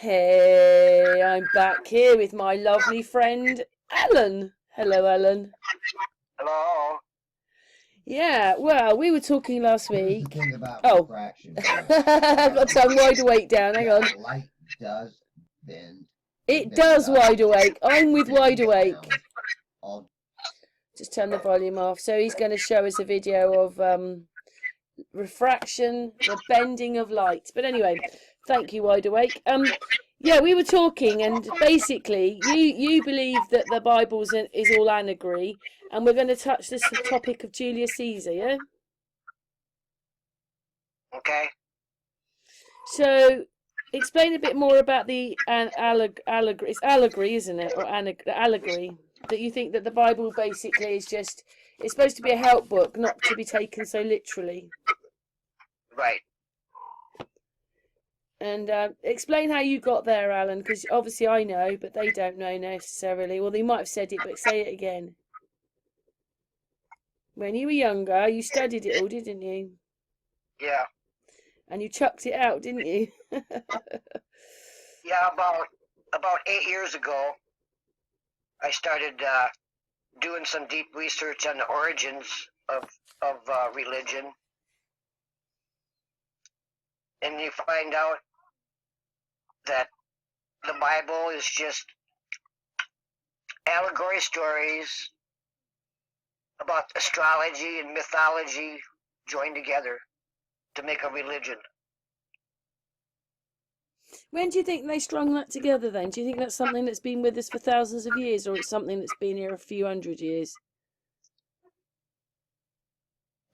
Hey, I'm back here with my lovely friend Alan. Hello, Alan. Hello. Yeah, well, we were talking last week. Think about Oh, refraction. I've got to turn wide awake down. Hang on. Light does bend. It does wide awake. I'm with wide awake. All Just turn the volume off. So he's going to show us a video of refraction, the bending of light. But anyway, thank you, wide awake. Yeah, we were talking, and basically, you believe that the Bible is all allegory, and we're going to touch this topic of Julius Caesar, yeah? Okay. So, explain a bit more about the allegory. It's allegory, isn't it, or allegory? That you think that the Bible basically is just, it's supposed to be a help book, not to be taken so literally. Right. And explain how you got there, Alan, because obviously I know, but they don't know necessarily. Well, they might have said it, but say it again. When you were younger, you studied it all, didn't you? Yeah. And you chucked it out, didn't you? Yeah, about 8 years ago, I started doing some deep research on the origins of religion, and you find out that the Bible is just allegory stories about astrology and mythology joined together to make a religion. When do you think they strung that together then? Do you think that's something that's been with us for thousands of years, or it's something that's been here a few hundred years?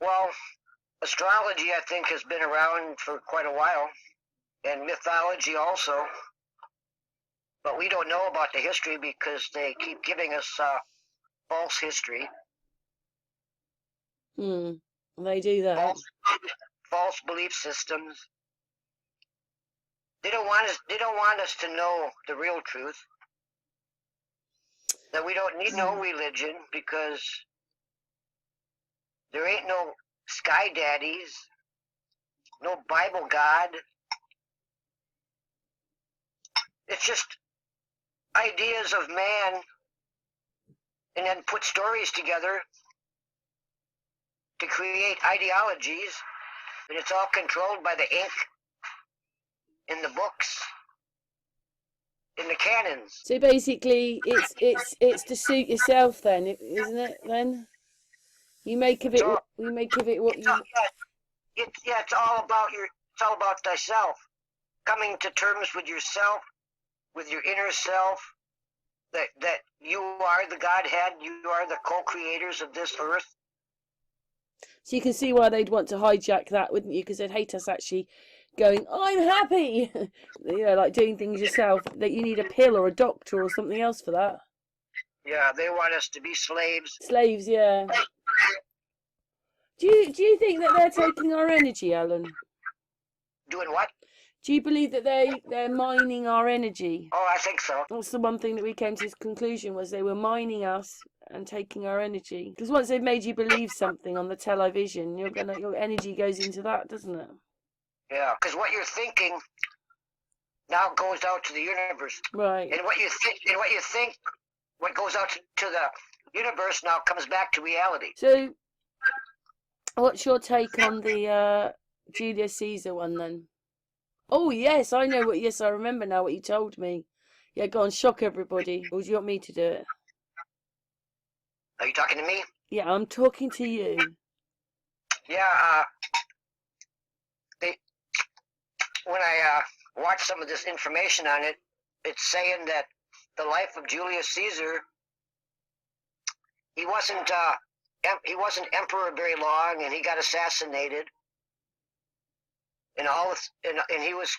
Well, astrology, I think, has been around for quite a while, and mythology also. But we don't know about the history because they keep giving us false history. They do that. False belief systems. They don't want us to know the real truth. That we don't need no religion because there ain't no sky daddies, no Bible God. It's just ideas of man, and then put stories together to create ideologies, and it's all controlled by the ink in the books, in the canons. So basically, it's to suit yourself, then, isn't it? Then you make of it. You make of it what you. It's all about It's all about thyself. Coming to terms with yourself, with your inner self. That you are the Godhead. You are the co-creators of this earth. So you can see why they'd want to hijack that, wouldn't you? Because they'd hate us actually going, I'm happy. You know, like doing things yourself. That you need a pill or a doctor or something else for that. Yeah, they want us to be slaves. Slaves, yeah. Do you think that they're taking our energy, Alan? Doing what? Do you believe that they're mining our energy? Oh, I think so. That's the one thing that we came to this conclusion, was they were mining us and taking our energy. Because once they've made you believe something on the television, your energy goes into that, doesn't it? Yeah, because what you're thinking now goes out to the universe. Right. And what you think, what goes out to the universe now comes back to reality. So, what's your take on the Julius Caesar one then? Oh yes, I know yes, I remember now what you told me. Yeah, go on, shock everybody. Or do you want me to do it? Are you talking to me? Yeah, I'm talking to you. Yeah, when I watched some of this information on it, it's saying that the life of Julius Caesar, he wasn't emperor very long, and he got assassinated, and he was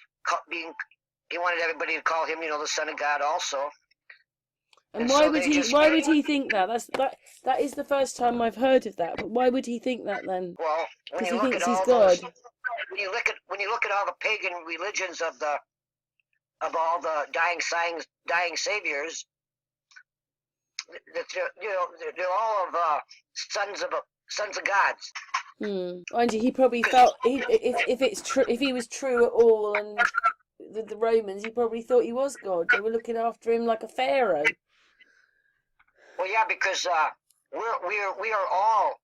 he wanted everybody to call him, the son of God also. And why would he think that? That is the first time I've heard of that. But why would he think that then? Well, when you he look thinks at he's all God. when you look at all the pagan religions of all the dying saviors, they're all of sons of gods. Mind you, he probably felt if it's true, if he was true at all, and the Romans, he probably thought he was God. They were looking after him like a pharaoh. Well, yeah, because we are all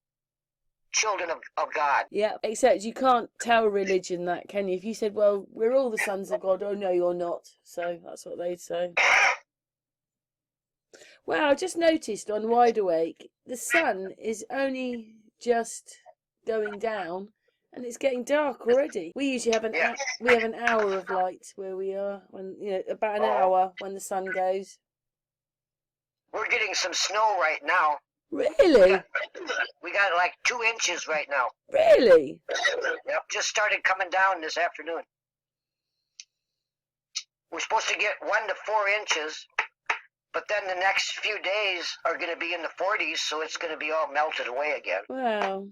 children of God. Yeah, except you can't tell religion that, can you? If you said, well, we're all the sons of God, oh no, you're not. So that's what they'd say. Well, I just noticed on Wide Awake, the sun is only just going down, and it's getting dark already. We usually have an hour of light where we are, when about an hour when the sun goes. We're getting some snow right now. Really? We got like 2 inches right now. Really? Yep, just started coming down this afternoon. We're supposed to get 1 to 4 inches, but then the next few days are going to be in the 40s, so it's going to be all melted away again. Wow.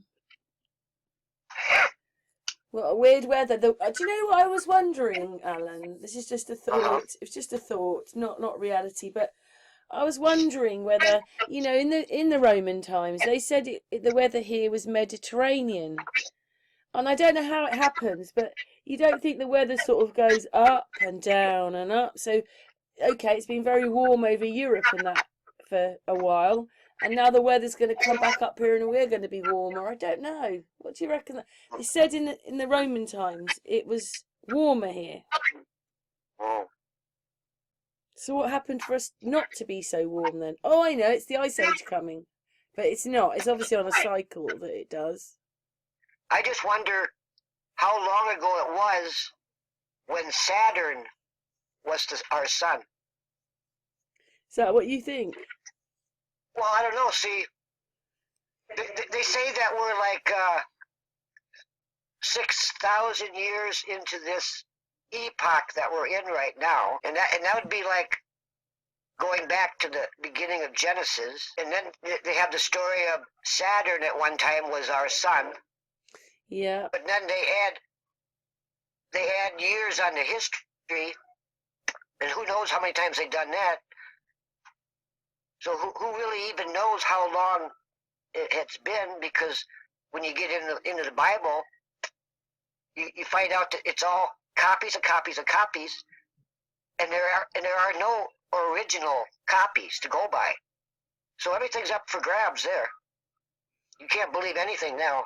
Well, weird weather. Do you know what I was wondering, Alan? This is just a thought. It's just a thought, not reality. But I was wondering whether, in the Roman times, they said the weather here was Mediterranean, and I don't know how it happens, but you don't think the weather sort of goes up and down and up? So, okay, it's been very warm over Europe and that for a while, and now the weather's going to come back up here and we're going to be warmer. I don't know. What do you reckon? They said in the Roman times it was warmer here. So what happened for us not to be so warm then? Oh, I know, it's the Ice Age coming. But it's not. It's obviously on a cycle that it does. I just wonder how long ago it was when Saturn was our sun. Is that what you think? Well, I don't know. See, they say that we're like 6,000 years into this epoch that we're in right now, and that would be like going back to the beginning of Genesis. And then they have the story of Saturn at one time was our sun. Yeah. But then they add years on the history, and who knows how many times they've done that. So who really even knows how long it's been? Because when you get into the Bible, you find out that it's all copies of copies of copies, and there are no original copies to go by. So everything's up for grabs there. You can't believe anything now.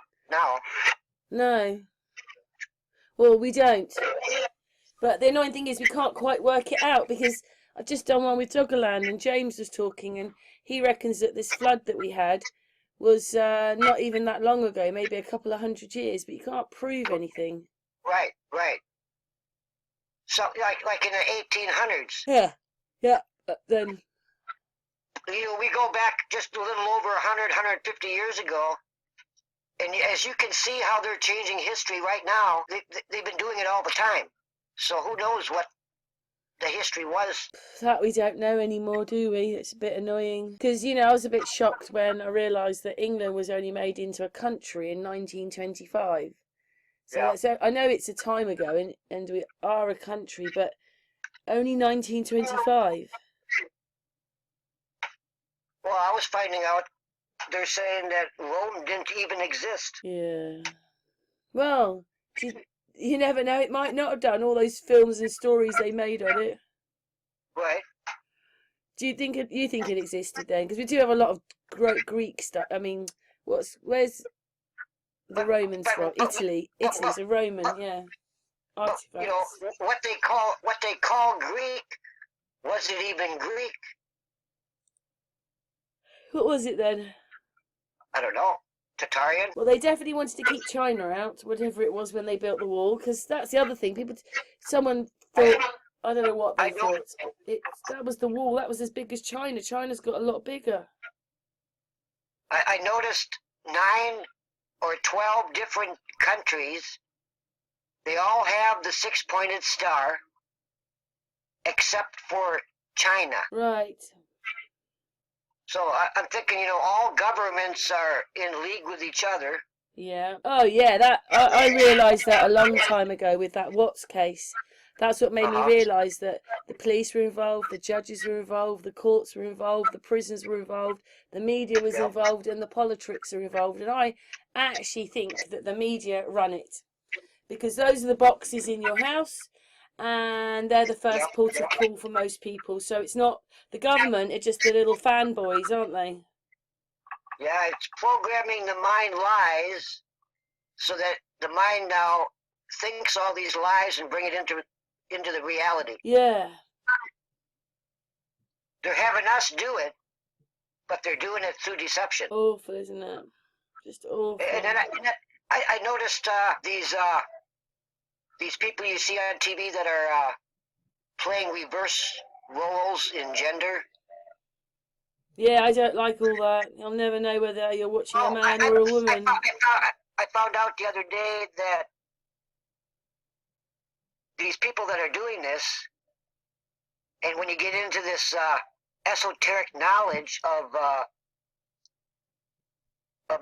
No. Well, we don't. But the annoying thing is we can't quite work it out, because I've just done one with Doggerland and James was talking, and he reckons that this flood that we had was not even that long ago, maybe a couple of 100 years, but you can't prove anything. Right. So like in the 1800s. Yeah. Then we go back just a little over 100, 150 years ago, and as you can see how they're changing history right now, they've been doing it all the time. So who knows what the history was? That we don't know anymore, do we? It's a bit annoying. Because, I was a bit shocked when I realised that England was only made into a country in 1925. So I know it's a time ago, and we are a country, but only 1925. Well, I was finding out they're saying that Rome didn't even exist. Yeah. Well, you never know. It might not have done, all those films and stories they made on it. Right. Do you think it existed then? Because we do have a lot of Greek stuff. I mean, where's the Romans from? Italy. Italy's a Roman, yeah. Artifacts. What they call Greek, was it even Greek? What was it then? I don't know. Tatarian? Well, they definitely wanted to keep China out, whatever it was, when they built the wall, because that's the other thing. Someone thought, I don't know what they thought. That was the wall. That was as big as China. China's got a lot bigger. I noticed 9 or 12 different countries. They all have the 6-pointed star, except for China. Right. So I'm thinking, all governments are in league with each other. Yeah. Oh, yeah. That I realised that a long time ago with that Watts case. That's what made me realise that the police were involved, the judges were involved, the courts were involved, the prisons were involved, the media was involved, and the politics are involved. And I actually think that the media run it, because those are the boxes in your house, and they're the Yep. first port of call for most people. So it's not the government, it's just the little fanboys, aren't they? Yeah, it's programming the mind lies so that the mind now thinks all these lies and bring it into the reality. Yeah. They're having us do it, but they're doing it through deception. Awful, isn't it? Just awful. And then I noticed these people you see on TV that are playing reverse roles in gender. Yeah, I don't like all that. I'll never know whether you're watching a man or a woman. I found out the other day that these people that are doing this, and when you get into this esoteric knowledge of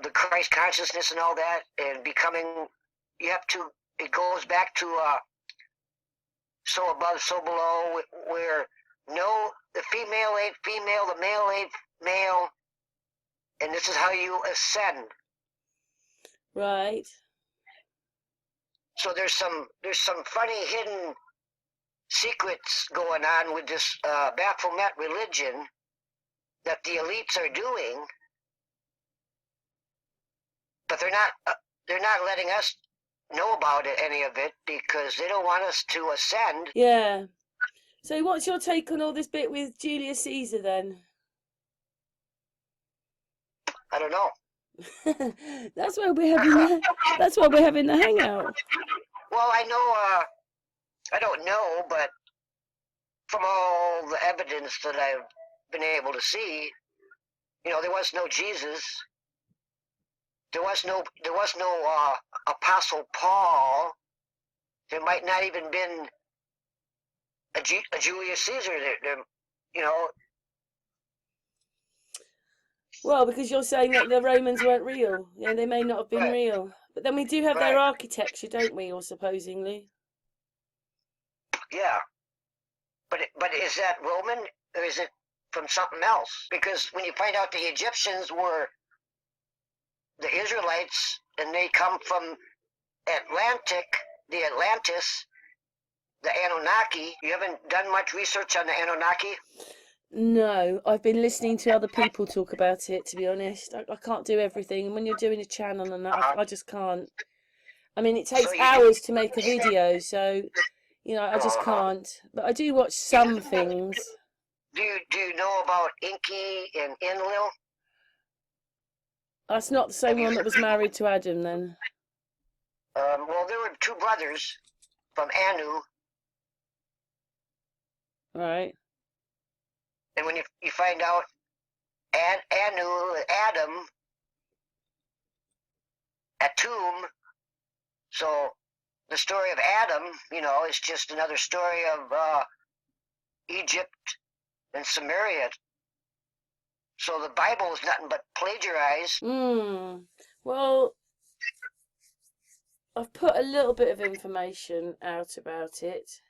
the Christ consciousness and all that, and becoming, you have to, it goes back to so above, so below, where no, the female ain't female, the male ain't male, and this is how you ascend. Right. So there's some funny hidden secrets going on with this Baphomet religion that the elites are doing, but they're not letting us know about it, any of it, because they don't want us to ascend. Yeah. So what's your take on all this bit with Julius Caesar then? I don't know. That's why we're having the hangout. Well, I know. I don't know, but from all the evidence that I've been able to see, there was no Jesus. There was no Apostle Paul. There might not even been a Julius Caesar. Well, because you're saying that the Romans weren't real. Yeah, they may not have been Right. real. But then we do have their architecture, don't we, or supposedly? Yeah. But is that Roman, or is it from something else? Because when you find out the Egyptians were the Israelites, and they come from the Atlantis, the Anunnaki. You haven't done much research on the Anunnaki? No, I've been listening to other people talk about it, to be honest. I can't do everything. And when you're doing a channel and that, I just can't. I mean, it takes hours to make a video, so, I just can't. But I do watch some things. Do you know about Enki and Enlil? That's not the same one that was married to Adam, then? Well, there were two brothers from Anu. Right. And when you find out Anu, Adam, Atum, so the story of Adam, is just another story of Egypt and Samaria. So the Bible is nothing but plagiarized. Well, I've put a little bit of information out about it,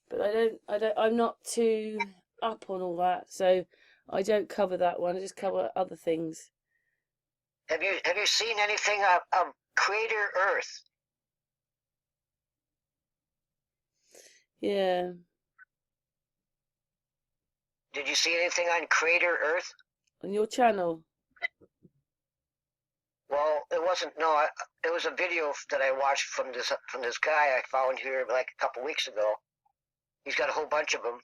but I'm not too up on all that, so I don't cover that one. I just cover other things. Have you seen anything of Crater Earth? Yeah. Did you see anything on Crater Earth? On your channel? Well, it wasn't. No, it was a video that I watched from this guy I found here like a couple weeks ago. He's got a whole bunch of them,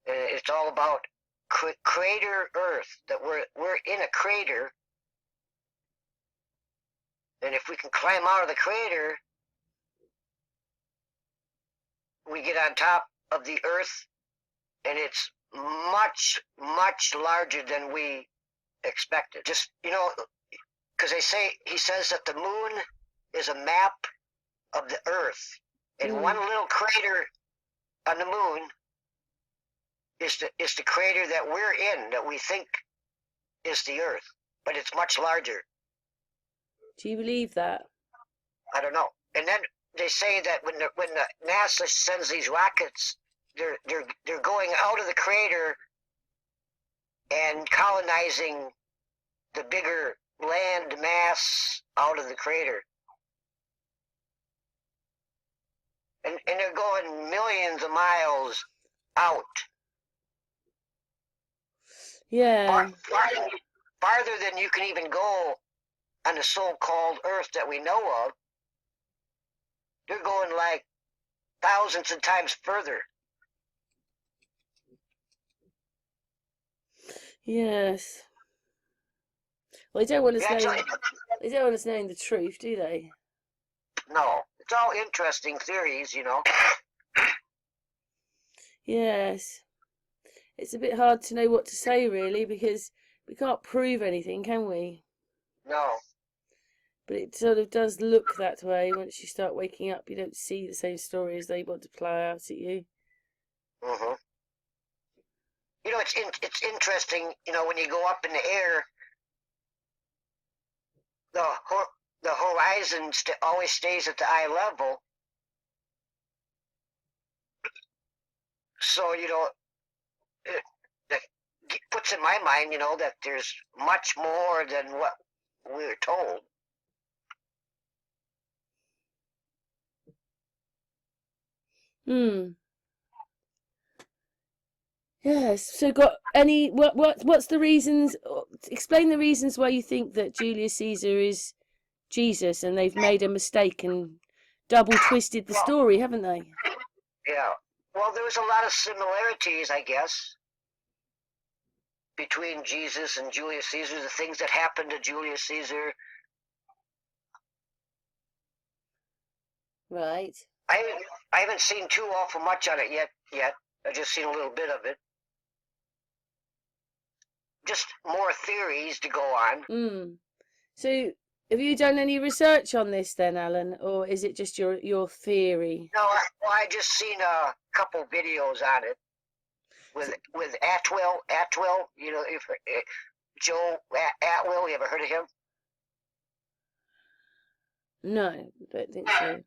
and it's all about Crater Earth. That we're in a crater, and if we can climb out of the crater, we get on top of the Earth, and it's much, much larger than we expected. Just, because he says that the moon is a map of the Earth, and one little crater on the moon is the crater that we're in, that we think is the Earth, but it's much larger. Do you believe that? I don't know. And then they say that when the NASA sends these rockets, they're going out of the crater and colonizing the bigger land mass out of the crater. and they're going millions of miles out, Yeah. farther than you can even go on the so-called Earth that we know of. They're going like thousands of times further. Yes. Well, they don't want us Yeah, knowing. They don't want us knowing the truth, do they? no, it's all interesting theories, you know. Yes. It's a bit hard to know what to say, really, because we can't prove anything, can we? No. But it sort of does look that way. Once you start waking up, you don't see the same stories they want to play out at you. Mm-hmm. You know, it's interesting. You know, when you go up in the air, the horizon always stays at the eye level. So, you know, that puts in my mind, you know, that there's much more than what we're told. Hmm. Yes. So, got any? What's the reasons? Explain the reasons why you think that Julius Caesar is Jesus, and they've made a mistake and double twisted the story, haven't they? Yeah. Well, there was a lot of similarities, I guess, between Jesus and Julius Caesar. The things that happened to Julius Caesar. Right. I haven't seen too awful much on it yet. I've just seen a little bit of it. Just more theories to go on. Hmm. So, have you done any research on this then, Alan, or is it just your theory? No, I just seen a couple videos on it with Atwell. You know, if Joe Atwell, you ever heard of him? No, don't think so.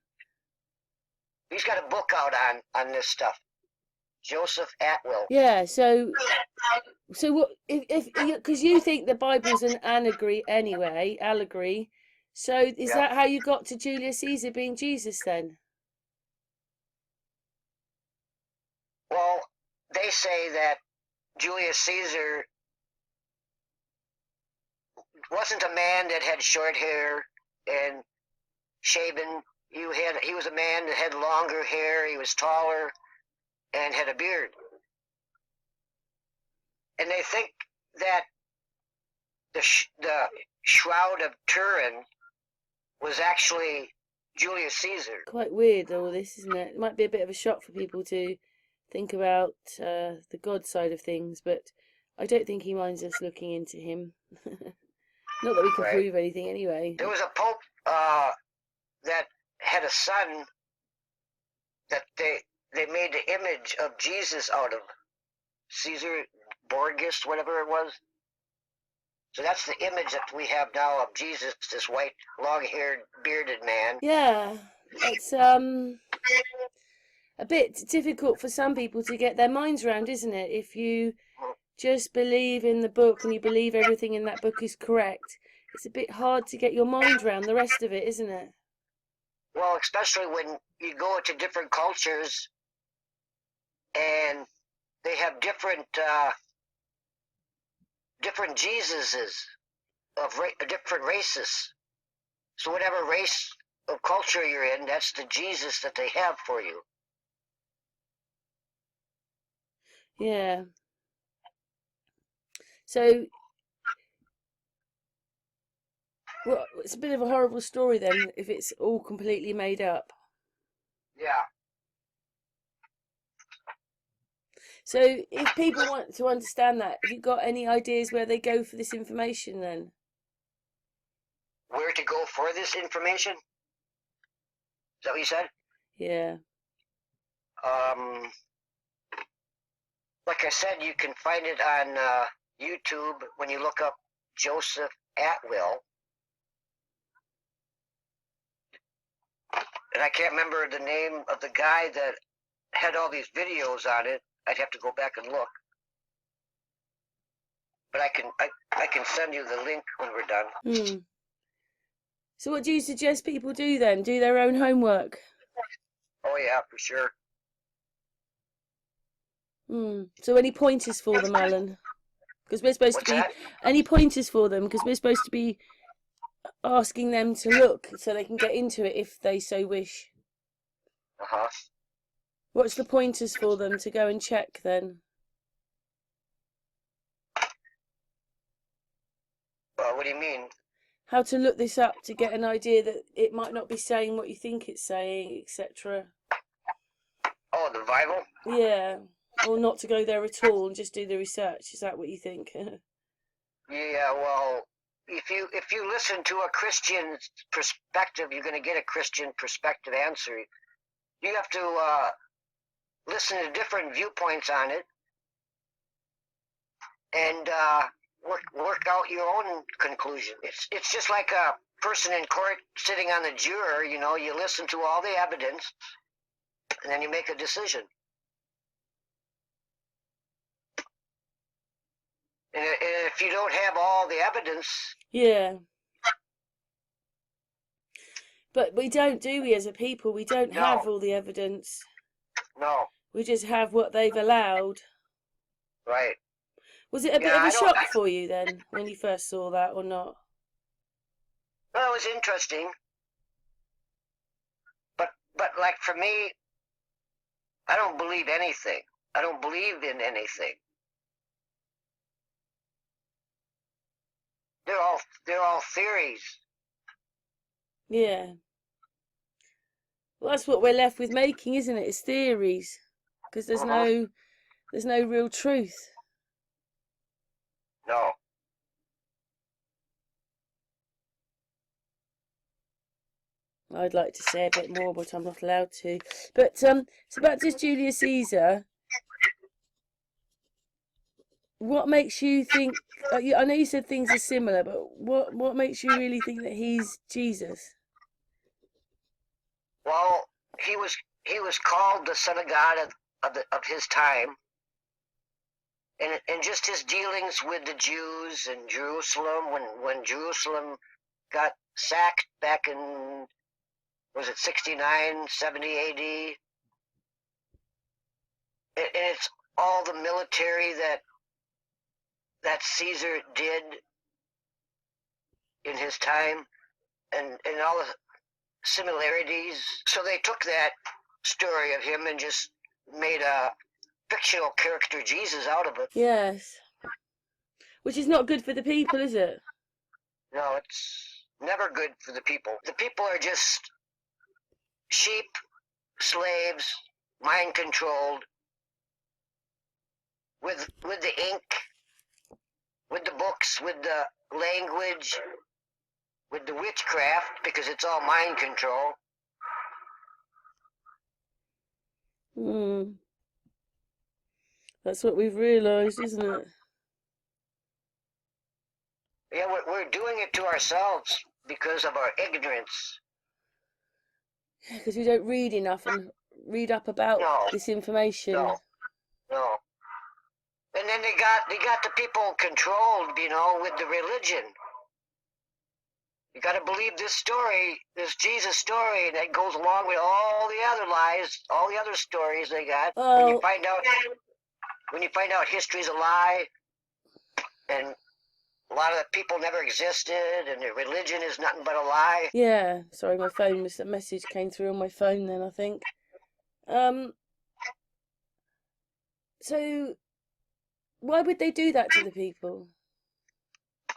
He's got a book out on this stuff. Joseph Atwell. Yeah. So what if because you think the Bible's an allegory anyway, allegory. So is that how you got to Julius Caesar being Jesus then? Well, they say that Julius Caesar wasn't a man that had short hair and shaven. He was a man that had longer hair. He was taller and had a beard. And they think that the Shroud of Turin was actually Julius Caesar. Quite weird, all this, isn't it? It might be a bit of a shock for people to think about the God side of things, but I don't think he minds us looking into him. Not that we can prove anything anyway. There was a pope that had a son that they made the image of Jesus out of. Caesar Borgias, whatever it was. So that's the image that we have now of Jesus, this white, long-haired, bearded man. Yeah, it's a bit difficult for some people to get their minds around, isn't it? If you just believe in the book and you believe everything in that book is correct, it's a bit hard to get your mind around the rest of it, isn't it? Well, especially when you go into different cultures and they have different Jesuses of different races. So whatever race of culture you're in, that's the Jesus that they have for you. Yeah. So, well, it's a bit of a horrible story then, if it's all completely made up. Yeah. So, if people want to understand that, have you got any ideas where they go for this information then? Where to go for this information? Is that what you said? Yeah. Like I said, you can find it on YouTube when you look up Joseph Atwell. And I can't remember the name of the guy that had all these videos on it. I'd have to go back and look. But I can send you the link when we're done. So what do you suggest people do then? Do their own homework? Oh yeah, for sure. So any pointers for them, Alan? Because we're supposed to What's be... that? Any pointers for them? Because we're supposed to be asking them to look so they can get into it if they so wish. Uh-huh. What's the pointers for them to go and check then? What do you mean? How to look this up to get an idea that it might not be saying what you think it's saying, etc. Oh, the Bible? Yeah. Or not to go there at all and just do the research. Is that what you think? Yeah, well, if you listen to a Christian perspective, you're going to get a Christian perspective answer. You have to listen to different viewpoints on it and work out your own conclusion. It's just like a person in court sitting on the juror. You know, you listen to all the evidence and then you make a decision. And if you don't have all the evidence... Yeah. But we don't, do we, as a people? We don't have all the evidence. No. We just have what they've allowed. Right. Was it a bit of a shock for you then, when you first saw that, or not? Well, it was interesting. But like for me, I don't believe anything. I don't believe in anything. They're all theories. Yeah. Well, that's what we're left with making, isn't it? It's theories, because there's no real truth. No. I'd like to say a bit more, but I'm not allowed to. But so back to Julius Caesar. What makes you think? I know you said things are similar, but what makes you really think that he's Jesus? Well, he was called the Son of God of his time, and just his dealings with the Jews in Jerusalem when Jerusalem got sacked back in, was it 69, 70 AD? And it's all the military that Caesar did in his time, and all the similarities. So they took that story of him and just made a fictional character Jesus out of it. Yes. Which is not good for the people, is it? No, it's never good for the people. The people are just sheep, slaves, mind controlled, with the ink, with the books, with the language, with the witchcraft, because it's all mind control. That's what we've realised, isn't it? Yeah, we're doing it to ourselves because of our ignorance. Yeah, because we don't read enough and read up about this information. No. And then they got the people controlled, you know, with the religion. You got to believe this story, this Jesus story, and that goes along with all the other lies, all the other stories they got. When you find out history's a lie, and a lot of the people never existed, and their religion is nothing but a lie. Yeah, sorry, my phone was, a message came through on my phone then, I think. So why would they do that to the people?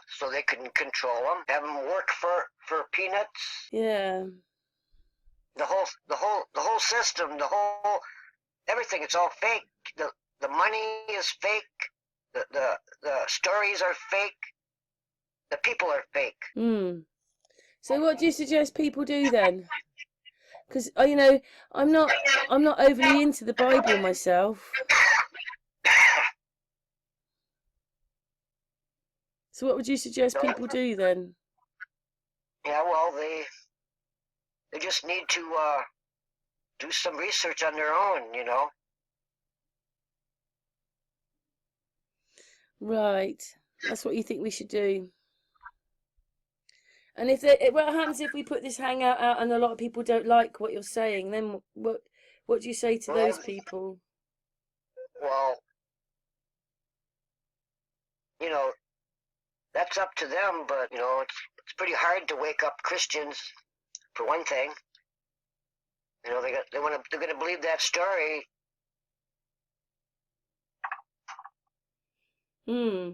So they can control them, have them work for peanuts. Yeah. The whole system, everything, it's all fake. The money is fake. The stories are fake. The people are fake. So what do you suggest people do then? Because I'm not overly into the Bible myself. So what would you suggest people do then? Yeah, well, they just need to do some research on their own, you know. Right. That's what you think we should do. And what happens if we put this hangout out and a lot of people don't like what you're saying? Then what What do you say to those people? Well, you know, that's up to them, but, you know, it's pretty hard to wake up Christians, for one thing. You know, they're going to believe that story. Hmm.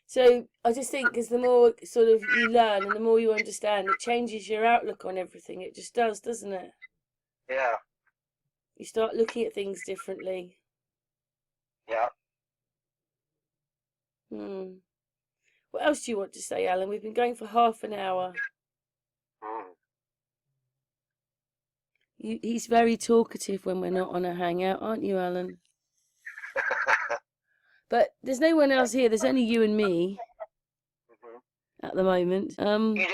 So I just think because the more sort of you learn and the more you understand, it changes your outlook on everything. It just does, doesn't it? Yeah. You start looking at things differently. Yeah. Hmm. What else do you want to say, Alan? We've been going for half an hour. Mm. He's very talkative when we're not on a hangout, aren't you, Alan? But there's no one else here. There's only you and me at the moment. You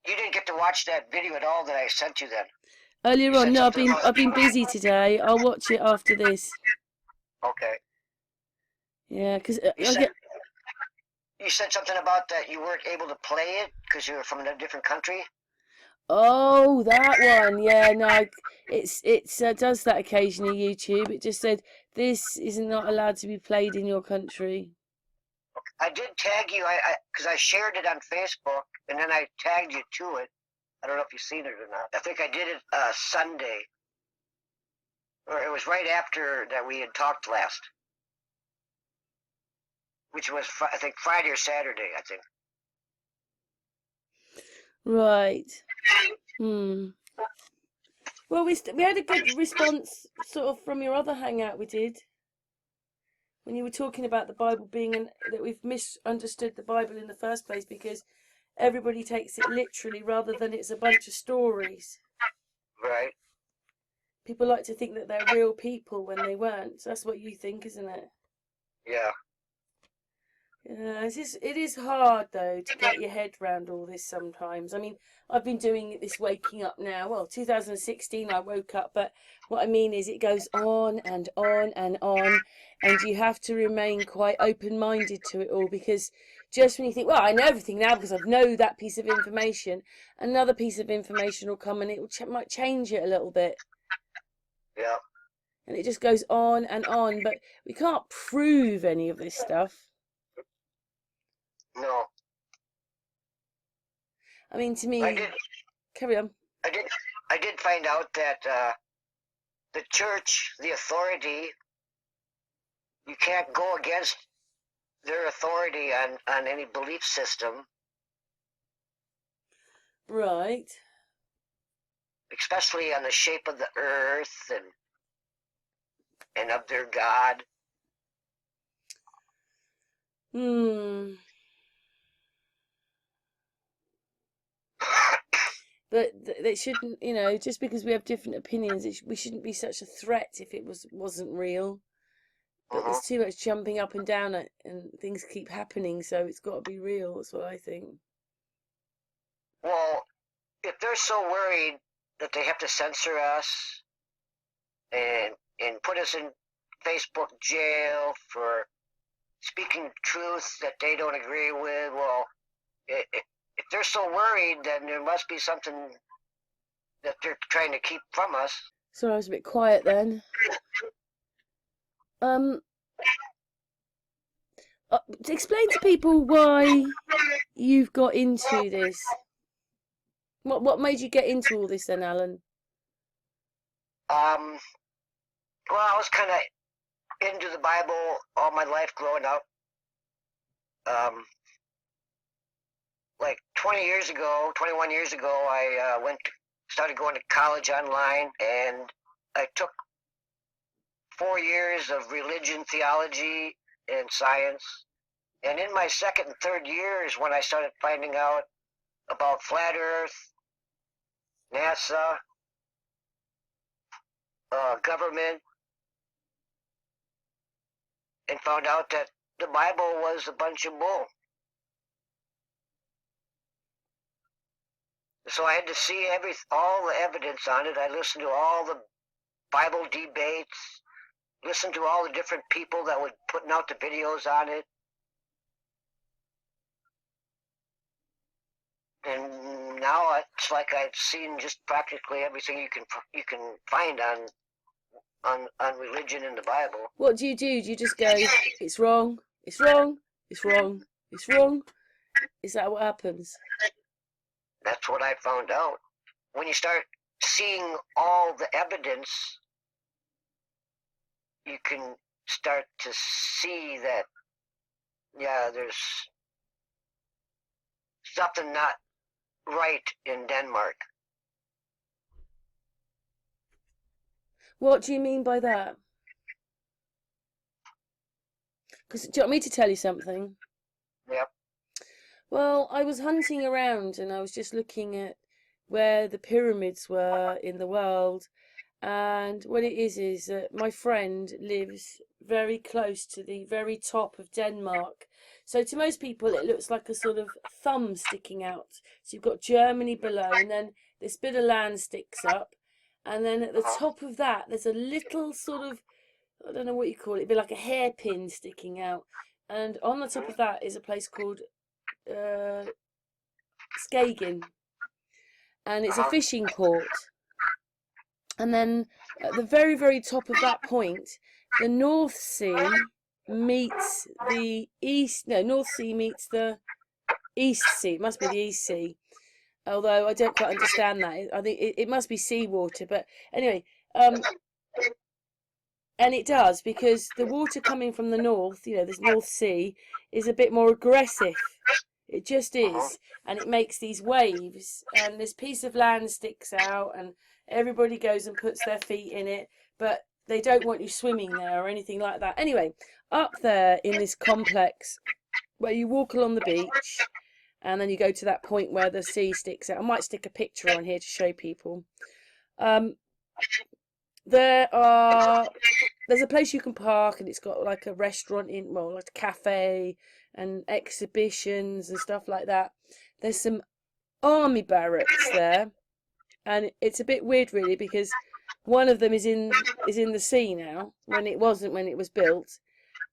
didn't get to watch that video at all that I sent you then. Earlier You on, said no, something about- I've been busy today. I'll watch it after this. Okay. Yeah, because You said something about that you weren't able to play it because you were from a different country. Oh, that one. Yeah, no, it's does that occasionally. YouTube. It just said this is not allowed to be played in your country. I did tag you, because I shared it on Facebook, and then I tagged you to it. I don't know if you've seen it or not. I think I did it Sunday, or it was right after that we had talked last, which was I think Friday or Saturday. I think. Right. Hmm. Well, we had a good response sort of from your other hangout we did. When you were talking about the Bible being that we've misunderstood the Bible in the first place because everybody takes it literally rather than it's a bunch of stories. Right. People like to think that they're real people when they weren't. So that's what you think, isn't it? Yeah. Yeah, it is hard though to get your head around all this sometimes. I mean, I've been doing this waking up now. Well, 2016 I woke up, but what I mean is it goes on and on and on, and you have to remain quite open-minded to it all because just when you think, well, I know everything now because I know that piece of information, another piece of information will come and it might change it a little bit. Yeah. And it just goes on and on, but we can't prove any of this stuff. No. I mean, to me, I did. carry on. I did find out that the church, the authority, you can't go against their authority on any belief system. Right. Especially on the shape of the earth and of their God. Hmm. But they shouldn't, just because we have different opinions, we shouldn't be such a threat if it wasn't real. But there's too much jumping up and down and things keep happening, so it's got to be real. That's what I think. Well, if they're so worried that they have to censor us and put us in Facebook jail for speaking truth that they don't agree with, well, if they're so worried, then there must be something that they're trying to keep from us. Sorry, I was a bit quiet then. Explain to people why you've got into this. What made you get into all this then, Alan? Well, I was kind of into the Bible all my life growing up. Like 21 years ago, I started going to college online, and I took 4 years of religion, theology, and science. And in my second and third years, when I started finding out about flat Earth, NASA, government, and found out that the Bible was a bunch of bull. So I had to see all the evidence on it. I listened to all the Bible debates, listened to all the different people that were putting out the videos on it. And now it's like I've seen just practically everything you can find on religion in the Bible. What do? Do you just go, it's wrong, it's wrong, it's wrong, it's wrong? Is that what happens? That's what I found out. When you start seeing all the evidence, you can start to see that, yeah, there's something not right in Denmark. What do you mean by that? Because do you want me to tell you something? Yep. Well, I was hunting around and I was just looking at where the pyramids were in the world. And what it is that my friend lives very close to the very top of Denmark. So to most people, it looks like a sort of thumb sticking out. So you've got Germany below, and then this bit of land sticks up. And then at the top of that, there's a little sort of, I don't know what you call it, it'd be like a hairpin sticking out. And on the top of that is a place called Skagen. And it's a fishing port. And then at the very, very top of that point, the North Sea meets the East. No, North Sea meets the East Sea. It must be the East Sea. Although I don't quite understand that. I think it must be seawater. But anyway, and it does, because the water coming from the north, this North Sea, is a bit more aggressive. It just is. And it makes these waves. And this piece of land sticks out, and everybody goes and puts their feet in it. But they don't want you swimming there or anything like that. Anyway, up there in this complex, where you walk along the beach, and then you go to that point where the sea sticks out. I might stick a picture on here to show people. There's a place you can park, and it's got like a restaurant like a cafe and exhibitions and stuff like that. There's some army barracks there, and it's a bit weird really, because one of them is in the sea now, when it wasn't when it was built.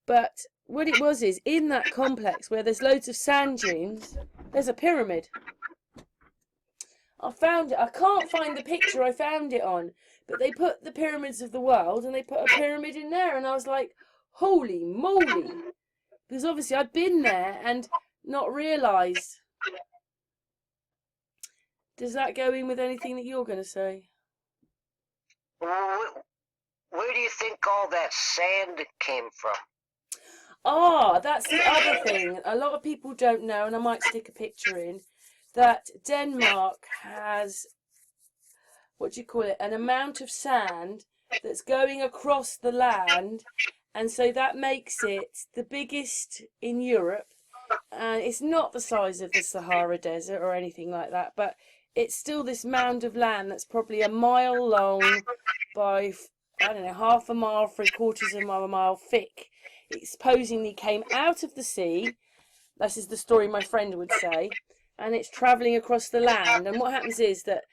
But what it was is, in that complex where there's loads of sand dunes, there's a pyramid. I found it. I can't find the picture I found it on, but they put the pyramids of the world, and they put a pyramid in there, and I was like, holy moly. Because obviously I'd been there and not realised. Does that go in with anything that you're going to say? Where do you think all that sand came from? That's the other thing. A lot of people don't know, and I might stick a picture in, that Denmark has, an amount of sand that's going across the land, and so that makes it the biggest in Europe. And it's not the size of the Sahara Desert or anything like that, but it's still this mound of land that's probably a mile long by, I don't know, half a mile, 3/4 of a mile thick. It supposedly came out of the sea. This is the story my friend would say. And it's travelling across the land. And what happens is that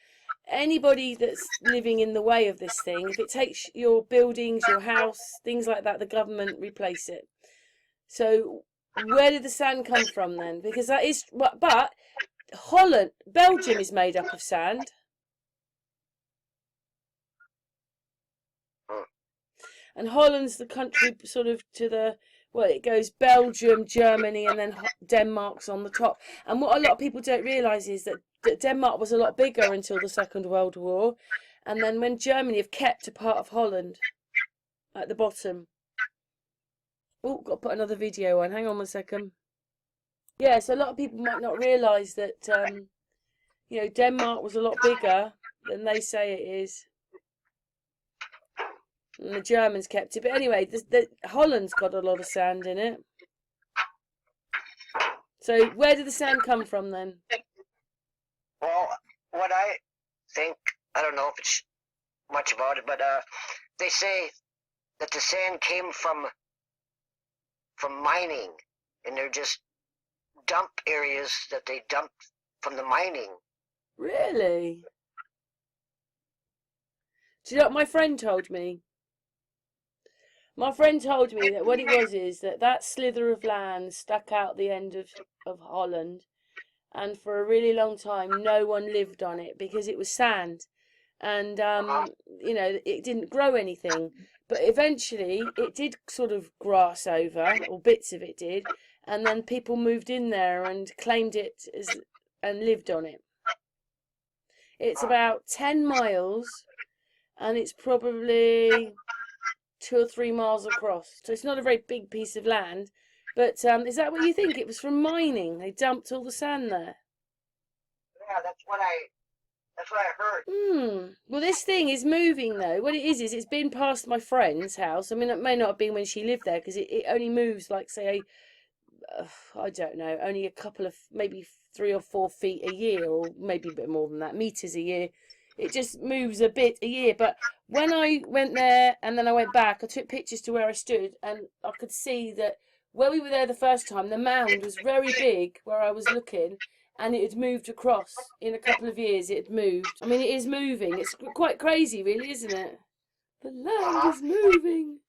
anybody that's living in the way of this thing, if it takes your buildings, your house, things like that, the government replace it. So where did the sand come from then? Because that is, but Belgium is made up of sand. And Holland's the country sort of to the, it goes Belgium, Germany, and then Denmark's on the top. And what a lot of people don't realise is that Denmark was a lot bigger until the Second World War. And then when Germany have kept a part of Holland at the bottom. Oh, got to put another video on. Hang on 1 second. Yeah, so a lot of people might not realise that, Denmark was a lot bigger than they say it is. And the Germans kept it. But anyway, Holland's got a lot of sand in it. So where did the sand come from then? Well, what I think, I don't know if it's much about it, but they say that the sand came from mining, and they're just dump areas that they dumped from the mining. Really? Do you know what my friend told me? My friend told me that what it was is that slither of land stuck out the end of Holland, and for a really long time, no one lived on it because it was sand, and you know, it didn't grow anything. But eventually, it did sort of grass over, or bits of it did, and then people moved in there and claimed it as and lived on it. It's about 10 miles, and it's probably 2 or 3 miles across. So it's not a very big piece of land. But is that what you think? It was from mining. They dumped all the sand there. Yeah, that's what I heard. Well, this thing is moving though. What it is it's been past my friend's house. I mean, it may not have been when she lived there because it only moves like, say, I don't know, only a couple of, maybe 3 or 4 feet a year, or maybe a bit more than that, meters a year. It just moves a bit a year. But when I went there and then I went back, I took pictures to where I stood, and I could see that where we were there the first time, the mound was very big where I was looking, and it had moved across. In a couple of years, it had moved. I mean, it is moving. It's quite crazy, really, isn't it? The land is moving.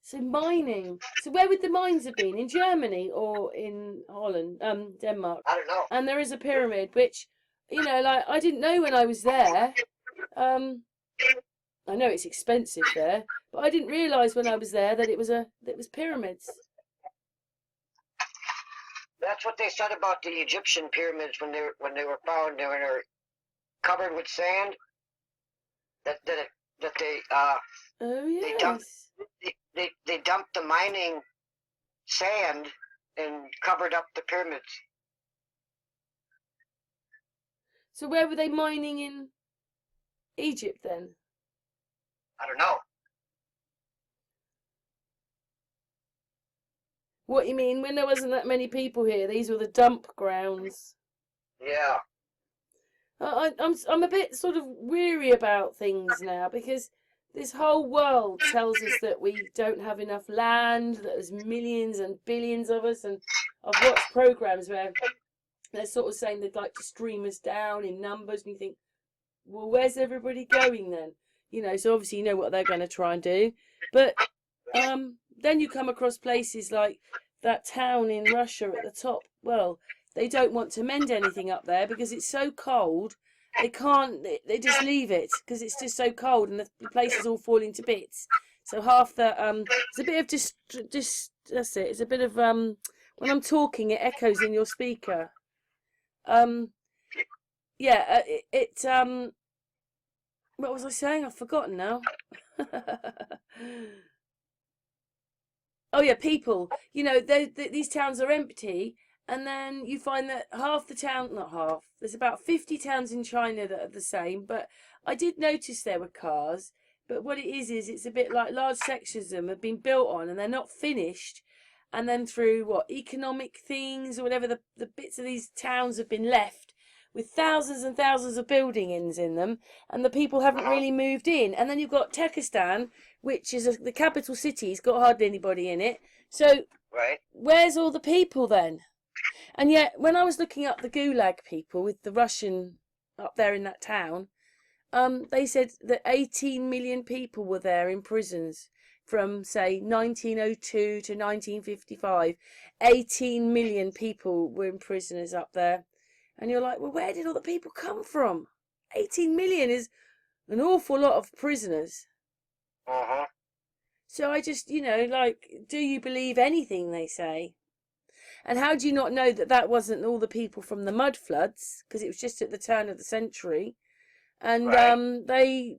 So mining. So where would the mines have been? In Germany or in Holland? Denmark. I don't know. And there is a pyramid, which, you know, like, I didn't know when I was there. I know it's expensive there, but I didn't realise when I was there that it was pyramids. That's what they said about the Egyptian pyramids when they were found. They were covered with sand. That they Oh yes. They dumped the mining sand and covered up the pyramids. So where were they mining in Egypt then? I don't know. What you mean? When there wasn't that many people here, these were the dump grounds. Yeah. I'm a bit sort of weary about things now because this whole world tells us that we don't have enough land, that there's millions and billions of us, and I've watched programs where they're sort of saying they'd like to stream us down in numbers, and you think, well, where's everybody going then? You know, so obviously you know what they're going to try and do. But then you come across places like that town in Russia at the top. Well, they don't want to mend anything up there because it's so cold. They can't, they just leave it because it's just so cold and the place is all falling to bits. So half the, it's a bit of that's it. It's a bit of, when I'm talking, it echoes in your speaker. Yeah, what was I saying? I've forgotten now. Oh yeah, people. You know, these towns are empty, and then you find that half the town, not half, there's about 50 towns in China that are the same. But I did notice there were cars. But what it is it's a bit like large sections of them have been built on, and they're not finished. And then through economic things or whatever, the bits of these towns have been left with thousands and thousands of buildings in them, and the people haven't really moved in. And then you've got Turkestan, which is the capital city. It's got hardly anybody in it. So right. Where's all the people then? And yet, when I was looking up the Gulag people with the Russian up there in that town, they said that 18 million people were there in prisons from, say, 1902 to 1955. 18 million people were in prisoners up there. And you're like, well, where did all the people come from? 18 million is an awful lot of prisoners. Uh-huh. So I just, do you believe anything they say? And how do you not know that that wasn't all the people from the mud floods? Because it was just at the turn of the century. And right.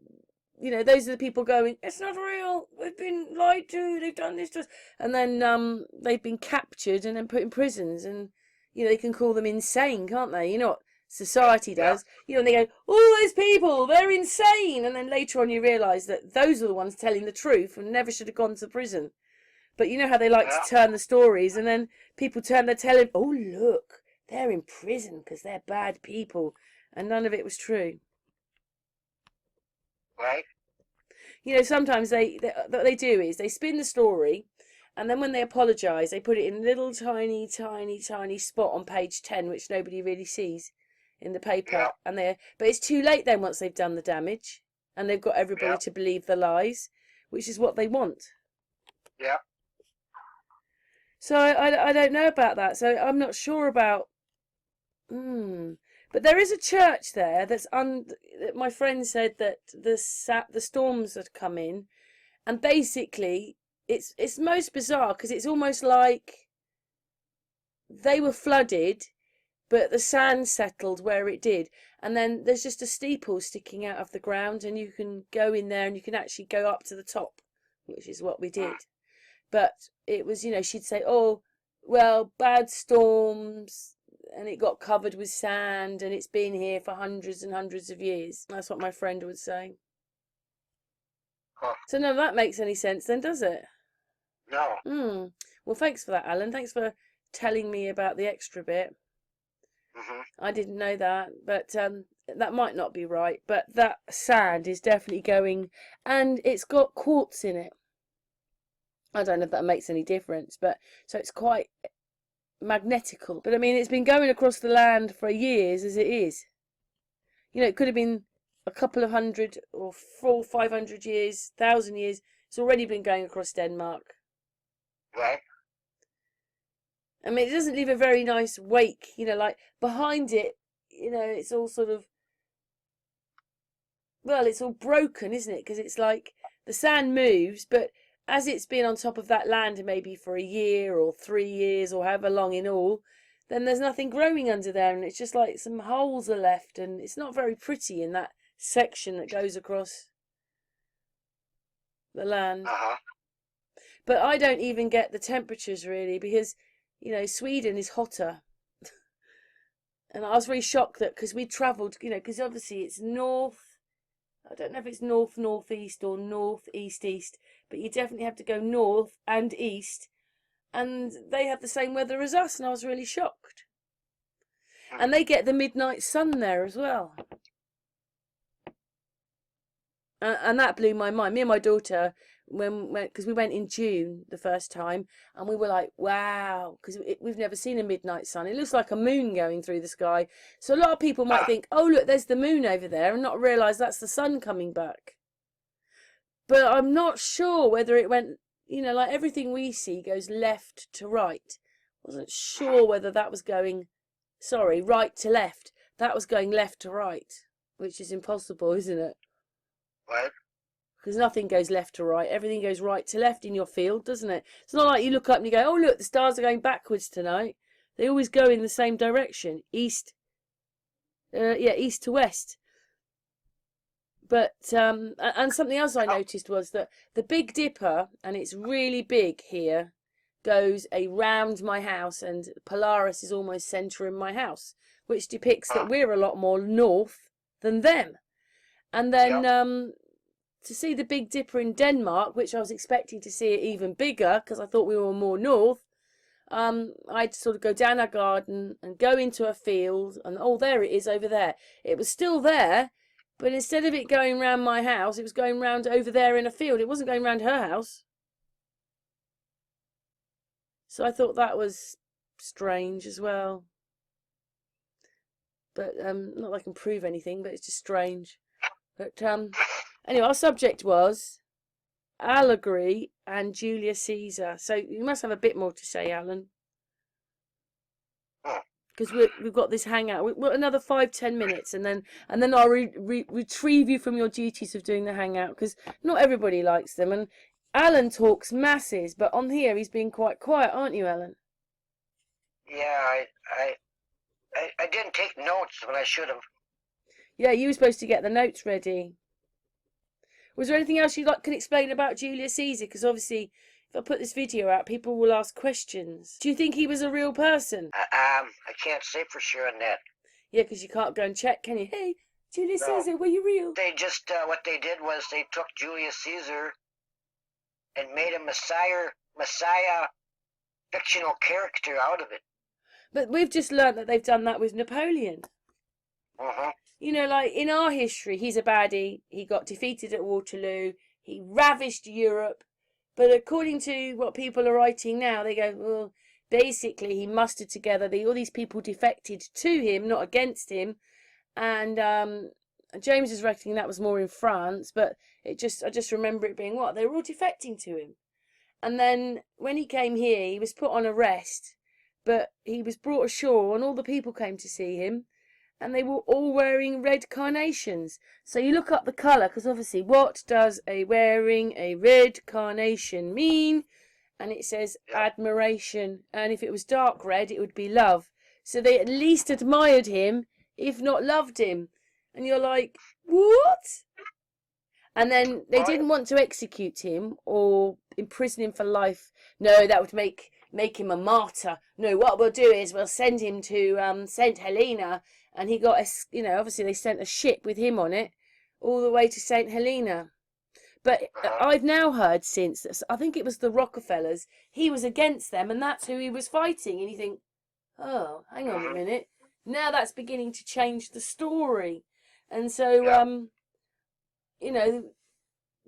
Those are the people going, it's not real, we've been lied to, they've done this to us. And then they've been captured and then put in prisons. And they can call them insane, can't they? You know what society does? Yeah. And they go, all those people, they're insane. And then later on you realise that those are the ones telling the truth and never should have gone to prison. But you know how they like to turn the stories, and then people turn their telling, oh, look, they're in prison because they're bad people. And none of it was true. Right. Sometimes what they do is they spin the story, and then when they apologise, they put it in a little tiny, tiny, tiny spot on page 10, which nobody really sees in the paper. Yeah. But it's too late then once they've done the damage, and they've got everybody to believe the lies, which is what they want. Yeah. So I don't know about that. So I'm not sure about But there is a church there that my friend said that the storms had come in, and basically it's most bizarre because it's almost like they were flooded, but the sand settled where it did, and then there's just a steeple sticking out of the ground, and you can go in there and you can actually go up to the top, which is what we did. But it was, she'd say, oh, well, bad storms, and it got covered with sand, and it's been here for hundreds and hundreds of years. That's what my friend would say. Huh. So none of that makes any sense then, does it? No. Well, thanks for that, Alan. Thanks for telling me about the extra bit. I didn't know that, but that might not be right. But that sand is definitely going, and it's got quartz in it. I don't know if that makes any difference, but so it's quite magnetical. But I mean, it's been going across the land for years as it is. It could have been a couple of hundred or 400-500 years, 1,000 years. It's already been going across Denmark. Right. I mean, it doesn't leave a very nice wake, like behind it, it's all sort of, well, it's all broken, isn't it? Because it's like the sand moves, but as it's been on top of that land maybe for a year or 3 years or however long in all, then there's nothing growing under there, and it's just like some holes are left, and it's not very pretty in that section that goes across the land. But I don't even get the temperatures really, because Sweden is hotter. And I was very shocked that, because we travelled, because obviously it's north. I don't know if it's north-northeast or north-east-east, but you definitely have to go north and east, and they have the same weather as us, and I was really shocked. And they get the midnight sun there as well. And that blew my mind. Me and my daughter, because we went in June the first time, and we were like, wow, because we've never seen a midnight sun. It looks like a moon going through the sky. So a lot of people might think, oh, look, there's the moon over there, and not realise that's the sun coming back. But I'm not sure whether it went, like everything we see goes left to right. Wasn't sure whether that was going, right to left. That was going left to right, which is impossible, isn't it? Right. Because nothing goes left to right. Everything goes right to left in your field, doesn't it? It's not like you look up and you go, oh, look, the stars are going backwards tonight. They always go in the same direction, east to west. But, and something else I noticed was that the Big Dipper, and it's really big here, goes around my house, and Polaris is almost centre in my house, which depicts that we're a lot more north than them. And then to see the Big Dipper in Denmark, which I was expecting to see it even bigger because I thought we were more north, I'd sort of go down our garden and go into a field, and oh, there it is over there. It was still there, but instead of it going round my house, it was going round over there in a field. It wasn't going round her house. So I thought that was strange as well. But not that I can prove anything, but it's just strange. But anyway, our subject was allegory and Julius Caesar. So you must have a bit more to say, Alan, because we've got this hangout. We're another 5-10 minutes, and then I'll retrieve you from your duties of doing the hangout, because not everybody likes them. And Alan talks masses, but on here he's been quite quiet, aren't you, Alan? Yeah, I didn't take notes when I should have. Yeah, you were supposed to get the notes ready. Was there anything else you can explain about Julius Caesar? Because obviously, if I put this video out, people will ask questions. Do you think he was a real person? I can't say for sure on that. Yeah, because you can't go and check, can you? Hey, Julius Caesar, were you real? They just, what they did was they took Julius Caesar and made a Messiah fictional character out of it. But we've just learnt that they've done that with Napoleon. Like in our history, he's a baddie. He got defeated at Waterloo. He ravished Europe. But according to what people are writing now, they go, well, basically he mustered together all these people defected to him, not against him. And James is reckoning that was more in France, but I just remember it being they were all defecting to him. And then when he came here, he was put on arrest. but he was brought ashore and all the people came to see him, and they were all wearing red carnations. So you look up the colour, because obviously, what does wearing a red carnation mean? And it says admiration, and if it was dark red, it would be love. So they at least admired him, if not loved him. And you're like, what? And then they didn't want to execute him or imprison him for life. No, that would make him a martyr. No, what we'll do is we'll send him to St. Helena. And he got, obviously they sent a ship with him on it all the way to St. Helena. But I've now heard since, I think it was the Rockefellers, he was against them and that's who he was fighting. And you think, oh, hang on a minute. Now that's beginning to change the story. And so,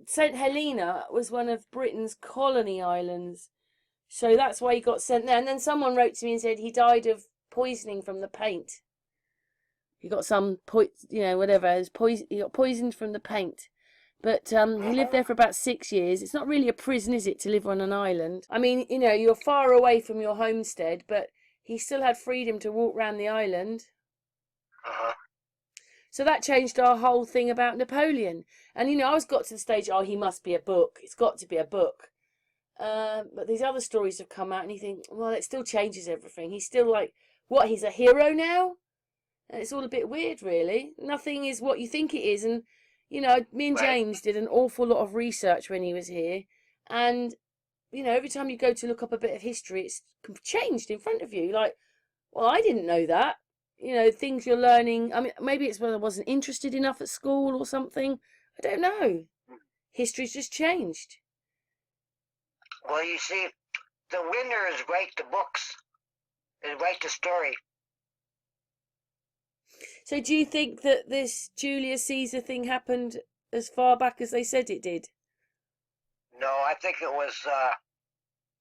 St. Helena was one of Britain's colony islands. So that's why he got sent there. And then someone wrote to me and said he died of poisoning from the paint. He got he got poisoned from the paint. But he lived there for about 6 years. It's not really a prison, is it, to live on an island? I mean, you're far away from your homestead, but he still had freedom to walk around the island. So that changed our whole thing about Napoleon. And, I was got to the stage, he must be a book. It's got to be a book. But these other stories have come out and you think, well, it still changes everything. He's still like, what, he's a hero now? And it's all a bit weird, really. Nothing is what you think it is. And, me and James did an awful lot of research when he was here. And, every time you go to look up a bit of history, it's changed in front of you. Like, well, I didn't know that. Things you're learning. I mean, maybe it's whether I wasn't interested enough at school or something. I don't know. History's just changed. Well, you see, the winners write the books and write the story. So do you think that this Julius Caesar thing happened as far back as they said it did? No, I think it was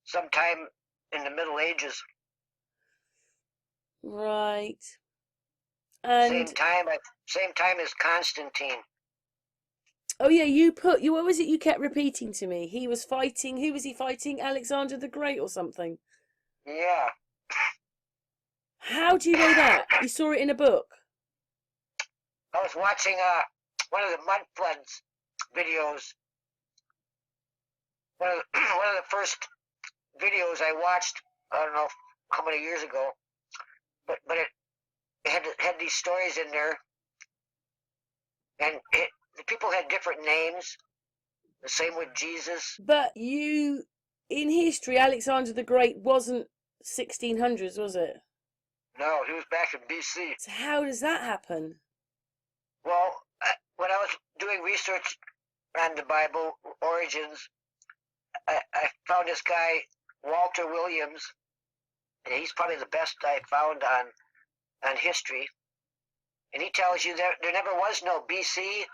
sometime in the Middle Ages. Right. And same time as Constantine. Oh yeah, what was it you kept repeating to me? He was fighting, who was he fighting? Alexander the Great or something? Yeah. How do you know that? You saw it in a book? I was watching one of the mud floods videos. One of the first videos I watched, I don't know how many years ago, but it had these stories in there, and the people had different names. The same with Jesus. But in history, Alexander the Great wasn't 1600s, was it? No, he was back in BC. So how does that happen? Well, when I was doing research on the Bible origins, I found this guy, Walter Williams, and he's probably the best I found on history. And he tells you there never was no BC,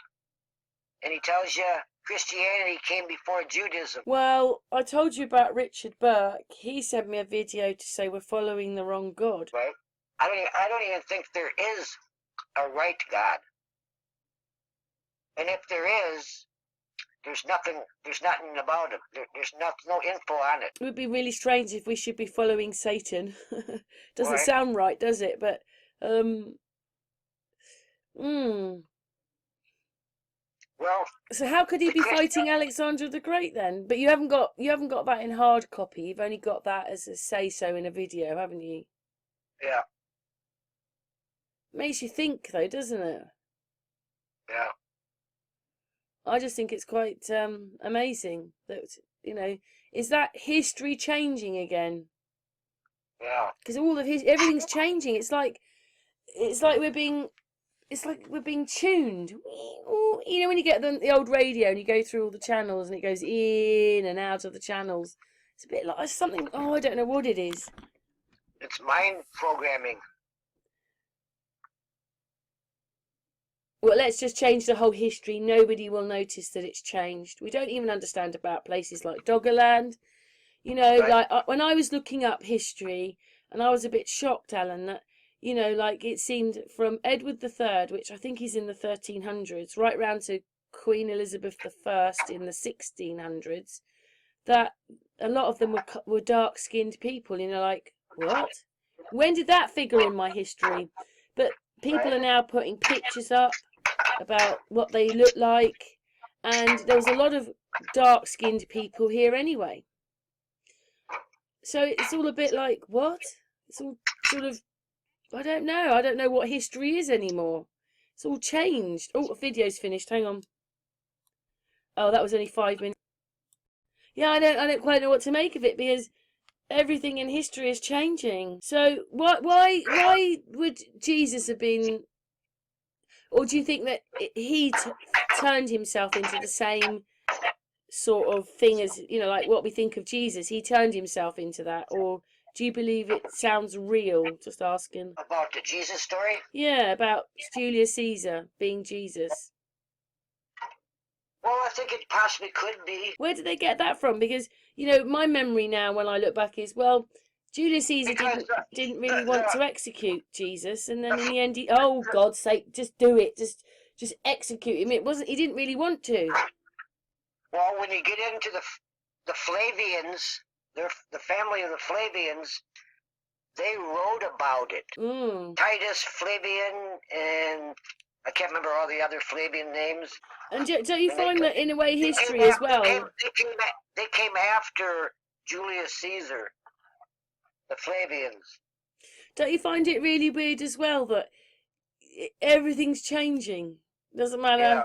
and he tells you Christianity came before Judaism. Well, I told you about Richard Burke. He sent me a video to say we're following the wrong God. Right. I don't even think there is a right God. And if there is, there's nothing about it. There's no info on it. It would be really strange if we should be following Satan. Doesn't Right. sound right, does it? But Well, so how could he be fighting Alexander the Great then? But you haven't got that in hard copy. You've only got that as a say-so in a video, haven't you? Yeah. Makes you think, though, doesn't it? Yeah. I just think it's quite amazing that is that history changing again? Yeah. Because everything's changing. It's like we're being tuned. When you get the old radio and you go through all the channels and it goes in and out of the channels. It's a bit like something. I don't know what it is. It's mind programming. Well, let's just change the whole history. Nobody will notice that it's changed. We don't even understand about places like Doggerland. Right. Like when I was looking up history, and I was a bit shocked, Alan, that, like it seemed from Edward III, which I think is in the 1300s, right round to Queen Elizabeth I in the 1600s, that a lot of them were dark-skinned people, like, what? When did that figure in my history? But people are now putting pictures up about what they look like, and there was a lot of dark-skinned people here anyway. So it's all a bit like, what? It's all sort of, I don't know what history is anymore. It's all changed. Oh, the video's finished. Hang on. Oh, that was only 5 minutes. Yeah, I don't quite know what to make of it, because everything in history is changing. So why would Jesus have been, or do you think that he turned himself into the same sort of thing as, you know, like what we think of Jesus? He turned himself into that, or do you believe it sounds real? Just asking. About the Jesus story? Yeah, about Julius Caesar being Jesus. Well, I think it possibly could be. Where did they get that from? Because, you know, my memory now when I look back is, well, Julius Caesar didn't really want to execute Jesus, and then in the end, oh God's sake, just do it, just execute him. He didn't really want to. Well, when you get into the Flavians, the family of the Flavians, they wrote about it. Titus, Flavian, and I can't remember all the other Flavian names. And don't you find that in a way history as well? They came after Julius Caesar, the Flavians. Don't you find it really weird as well that everything's changing? Doesn't matter. Yeah.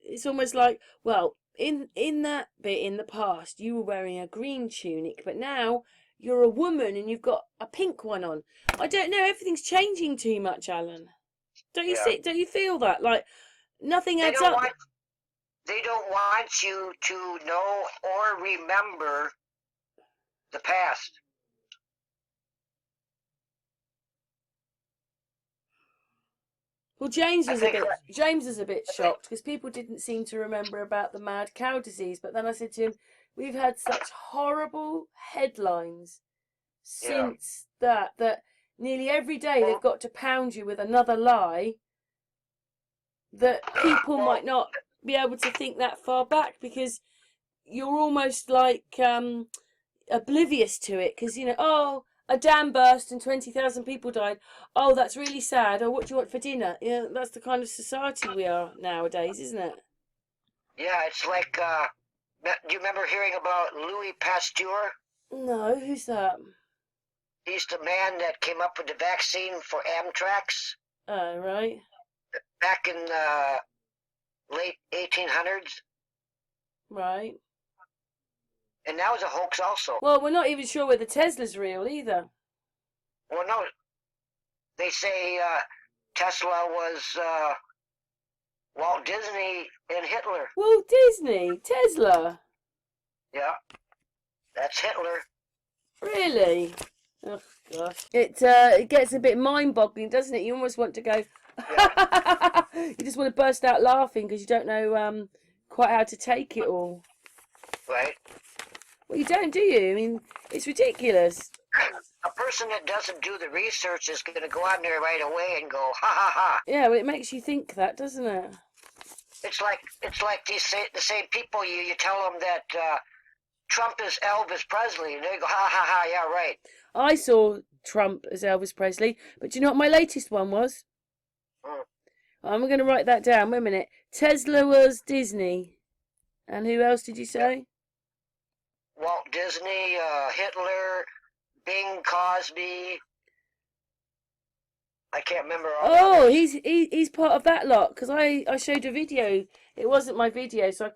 It's almost like, well, in that bit in the past, you were wearing a green tunic, but now you're a woman and you've got a pink one on. I don't know. Everything's changing too much, Alan. Don't you see? Don't you feel that? Like nothing adds up. They don't want you to know or remember the past. Well, James was a bit shocked because people didn't seem to remember about the mad cow disease. But then I said to him, we've had such horrible headlines since that nearly every day they've got to pound you with another lie that people might not be able to think that far back, because you're almost like oblivious to it, because, you know, oh, a dam burst and 20,000 people died. Oh, that's really sad. Oh, what do you want for dinner? Yeah, that's the kind of society we are nowadays, isn't it? Yeah, it's like, do you remember hearing about Louis Pasteur? No, who's that? He's the man that came up with the vaccine for anthrax. Oh, right. Back in the late 1800s. Right. And that was a hoax also. Well, we're not even sure whether Tesla's real either. Well, no. They say Tesla was Walt Disney and Hitler. Walt Disney? Tesla? Yeah. That's Hitler. Really? Oh, gosh. It gets a bit mind-boggling, doesn't it? You almost want to go... Yeah. You just want to burst out laughing because you don't know quite how to take it all. Right. Well, you don't, do you? I mean, it's ridiculous. A person that doesn't do the research is going to go on there right away and go, ha ha ha. Yeah, well, it makes you think that, doesn't it? It's like the same people you tell them that Trump is Elvis Presley, and they go, ha ha ha, yeah, right. I saw Trump as Elvis Presley, but do you know what my latest one was? I'm going to write that down. Wait a minute. Tesla was Disney. And who else did you say? Walt Disney, Hitler, Bing Crosby. I can't remember all. Oh, he's part of that lot, because I showed a video. It wasn't my video, so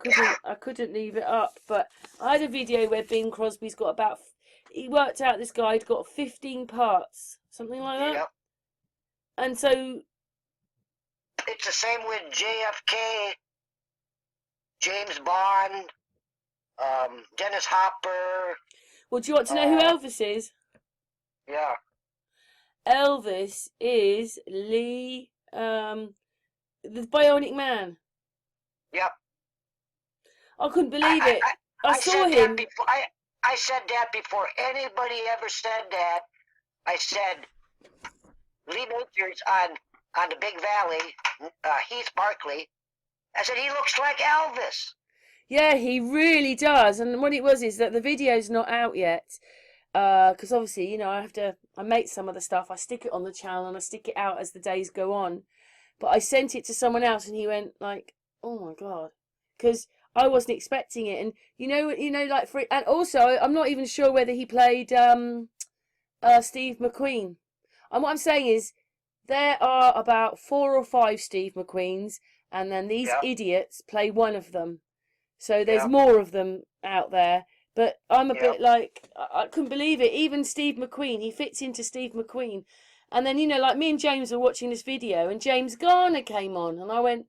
I couldn't leave it up. But I had a video where Bing Crosby's got about. He worked out this guy had got 15 parts, something like that. Yep. And so. It's the same with JFK, James Bond, Dennis Hopper. Well, do you want to know who Elvis is? Yeah. Elvis is Lee, the Bionic Man. Yep. I couldn't believe it. I saw him. I said that before anybody ever said that. I said Lee Majors on the Big Valley, Heath Barkley. I said, he looks like Elvis. Yeah, he really does. And what it was is that the video's not out yet. because obviously, you know, I make some of the stuff, I stick it on the channel and I stick it out as the days go on. But I sent it to someone else and he went like, oh my God, because I wasn't expecting it. And like and also I'm not even sure whether he played Steve McQueen. And what I'm saying is there are about 4 or 5 Steve McQueens, and then these Yeah. idiots play one of them. So there's Yeah. more of them out there. But I'm a Yeah. bit like, I couldn't believe it. Even Steve McQueen, he fits into Steve McQueen. And then, like me and James were watching this video and James Garner came on and I went,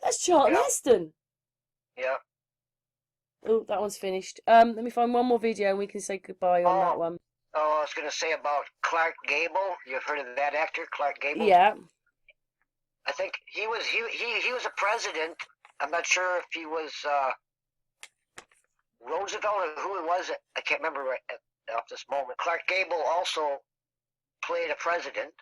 that's Charlton Yeah. Heston. Yeah. Oh, that one's finished. Let me find one more video and we can say goodbye on that one. Oh, I was going to say about Clark Gable. You've heard of that actor, Clark Gable? Yeah. I think he was a president. I'm not sure if he was Roosevelt or who it was. I can't remember right at this moment. Clark Gable also played a president.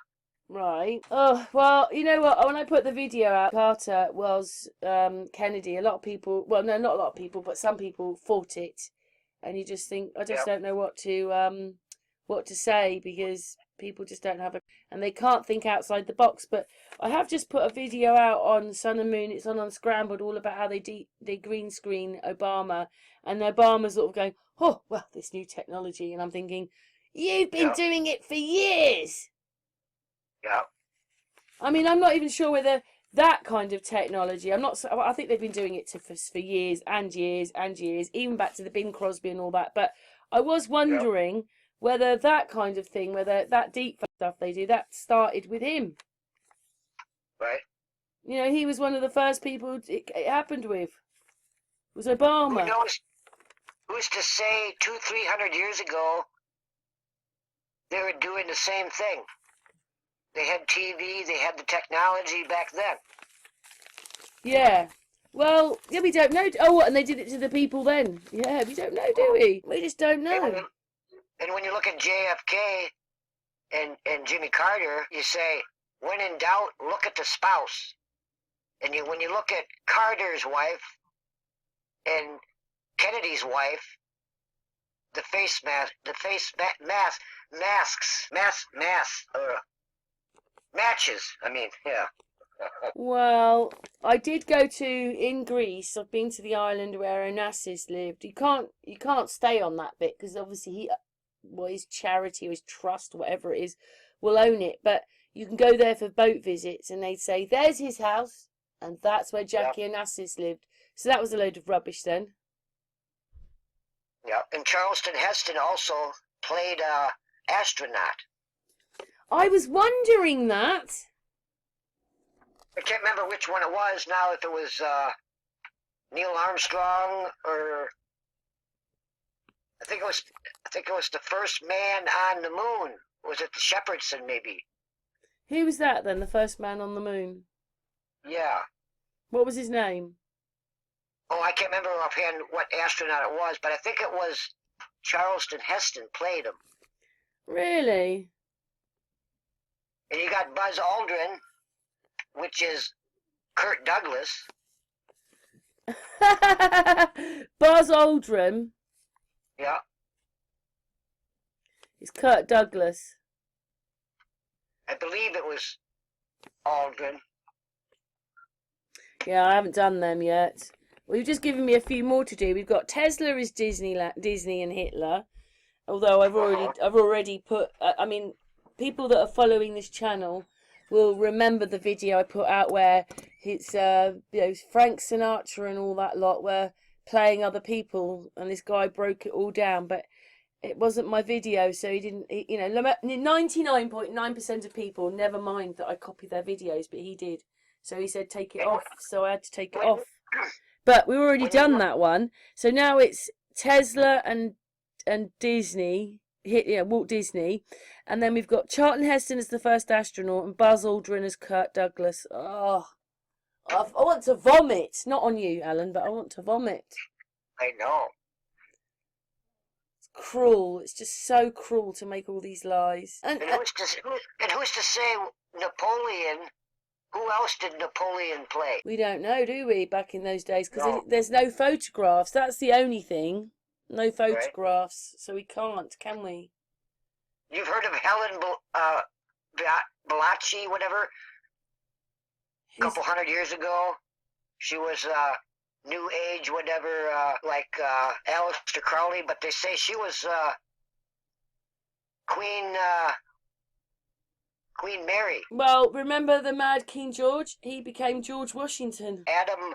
Right. Oh, well, you know what? When I put the video out, Carter was Kennedy. A lot of people, well, no, not a lot of people, but some people fought it. And you just think, I just don't know what to say, because people just don't have and they can't think outside the box. But I have just put a video out on Sun and Moon. It's on Unscrambled, all about how they green screen Obama, and Obama's sort of going, oh, well, this new technology. And I'm thinking, you've been doing it for years. Yeah. I mean, I'm not even sure whether that kind of technology, I think they've been doing it for years and years and years, even back to the Bing Crosby and all that. But I was wondering whether that kind of thing, whether that deep stuff they do, that started with him. Right. You know, he was one of the first people it happened with. It was Obama. Who knows? Who's to say 200-300 years ago they were doing the same thing? They had TV, they had the technology back then. Yeah. Well, yeah, we don't know. Oh, what? And they did it to the people then. Yeah, we don't know, do we? We just don't know. And when you look at JFK and Jimmy Carter, you say, when in doubt, look at the spouse. And when you look at Carter's wife and Kennedy's wife, the face mask, matches. I mean, yeah. Well, I did go in Greece. I've been to the island where Onassis lived. You can't stay on that bit because obviously his charity or his trust, whatever it is, will own it. But you can go there for boat visits, and they'd say, "There's his house, and that's where Jackie Onassis lived." So that was a load of rubbish then. Yeah, and Charlton Heston also played astronaut. I was wondering that. I can't remember which one it was now, if it was Neil Armstrong or I think it was the first man on the moon. Was it the Shepherdson maybe? Who was that then, the first man on the moon? Yeah. What was his name? Oh, I can't remember offhand what astronaut it was, but I think it was Charlton Heston played him. Really? And you got Buzz Aldrin, which is Kirk Douglas. Buzz Aldrin. Yeah. It's Kirk Douglas. I believe it was Aldrin. Yeah, I haven't done them yet. Well, you've just given me a few more to do. We've got Tesla is Disney and Hitler. Although I've already put. I mean, people that are following this channel will remember the video I put out where it's Frank Sinatra and all that lot were playing other people, and this guy broke it all down. But it wasn't my video, so he didn't. 99.9% of people never mind that I copy their videos, but he did. So he said take it off, so I had to take it off. But we've already done that one, so now it's Tesla and Disney, Walt Disney, and then we've got Charlton Heston as the first astronaut and Buzz Aldrin as Kirk Douglas. Oh, I want to vomit. Not on you, Alan, but I want to vomit. I know. It's cruel. It's just so cruel to make all these lies. And who's to say Napoleon? Who else did Napoleon play? We don't know, do we, back in those days? Because there's no photographs. That's the only thing. No photographs. Right. So we can't, can we? You've heard of Helen Blavatsky, whatever? A couple hundred years ago, she was New Age, whatever, like Aleister Crowley, but they say she was Queen Mary. Well, remember the Mad King George? He became George Washington. Adam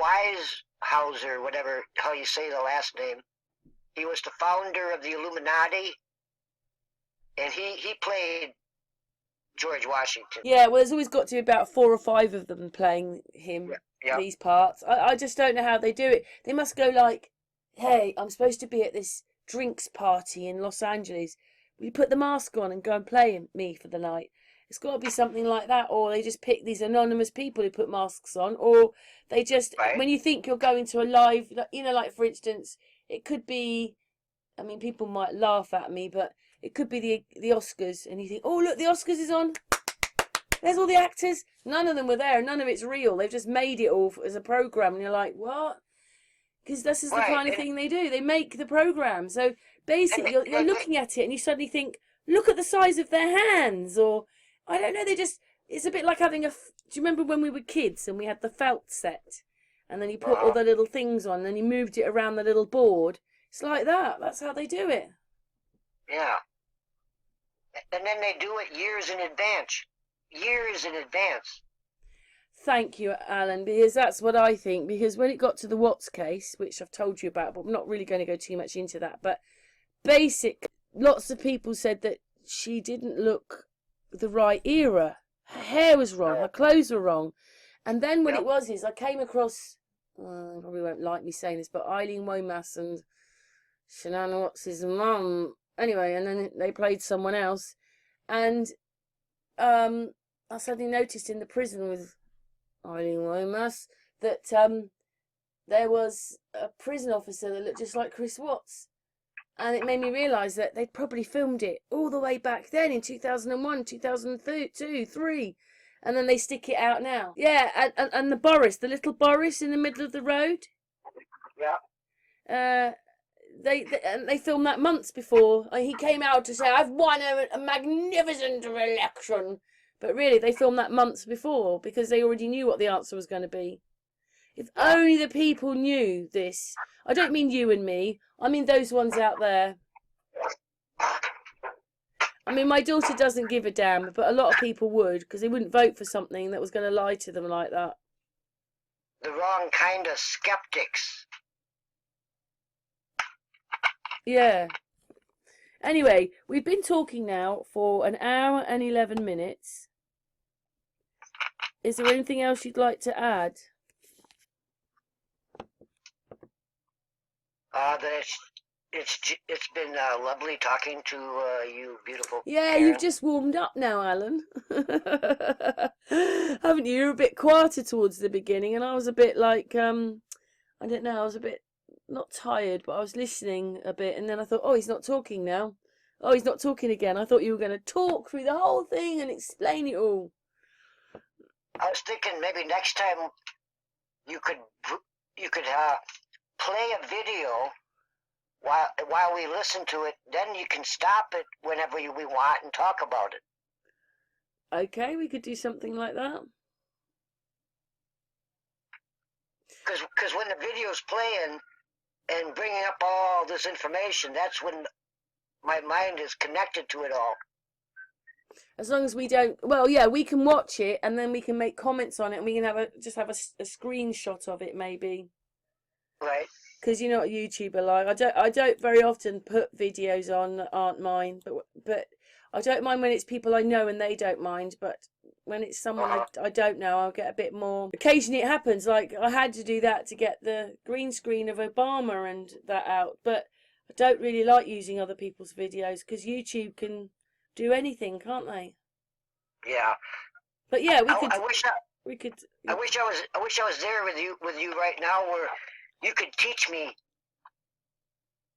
Weishauser, whatever how you say the last name. He was the founder of the Illuminati, and he played George Washington. Yeah, well, there's always got to be about 4 or 5 of them playing him, these parts. I just don't know how they do it. They must go like, hey, I'm supposed to be at this drinks party in Los Angeles. Will you put the mask on and go and play me for the night? It's got to be something like that, or they just pick these anonymous people who put masks on, or they just, when you think you're going to a live, you know, like for instance, it could be, I mean, people might laugh at me, but it could be the Oscars, and you think, oh, look, the Oscars is on. There's all the actors. None of them were there. None of it's real. They've just made it all as a program, and you're like, what? Because this is the kind of thing they do. They make the program. So basically, you're looking at it, and you suddenly think, look at the size of their hands, or I don't know. It's a bit like having do you remember when we were kids and we had the felt set, and then you put all the little things on, and then you moved it around the little board. It's like that. That's how they do it. Yeah. And then they do it years in advance. Years in advance. Thank you, Alan, because that's what I think. Because when it got to the Watts case, which I've told you about, but I'm not really going to go too much into that, but lots of people said that she didn't look the right era. Her hair was wrong, her clothes were wrong. And then what it was is I came across, you probably won't like me saying this, but Eileen Womass and Shanann Watts' mum. Anyway, and then they played someone else. And I suddenly noticed in the prison with Eileen Womass that there was a prison officer that looked just like Chris Watts. And it made me realise that they'd probably filmed it all the way back then in 2001, 2002, 2003. And then they stick it out now. Yeah, and the little Boris in the middle of the road. Yeah. They filmed that months before. He came out to say, I've won a magnificent election. But really, they filmed that months before because they already knew what the answer was going to be. If only the people knew this. I don't mean you and me. I mean those ones out there. I mean, my daughter doesn't give a damn, but a lot of people would because they wouldn't vote for something that was going to lie to them like that. The wrong kind of skeptics. Yeah. Anyway, we've been talking now for 1 hour and 11 minutes. Is there anything else you'd like to add? That it's been lovely talking to you, beautiful. Yeah, Karen. you've just warmed up now, Alan. Haven't you? You're a bit quieter towards the beginning, and I was a bit like, I don't know, I was a bit, not tired, but I was listening a bit, and then I thought, oh, he's not talking now. Oh, he's not talking again. I thought you were going to talk through the whole thing and explain it all. I was thinking maybe next time you could play a video while we listen to it. Then you can stop it whenever we want and talk about it. Okay, we could do something like that. Because when the video's playing and bringing up all this information, that's when my mind is connected to it all. As long as we don't, well, yeah, we can watch it and then we can make comments on it, and we can just have a screenshot of it maybe. Right. Because you know what YouTube are like. I don't very often put videos on that aren't mine, but I don't mind when it's people I know and they don't mind. But when it's someone I don't know, I'll get a bit more. Occasionally it happens. Like I had to do that to get the green screen of Obama and that out. But I don't really like using other people's videos because YouTube can do anything, can't they? Yeah. But yeah, I wish I was there with you right now, where you could teach me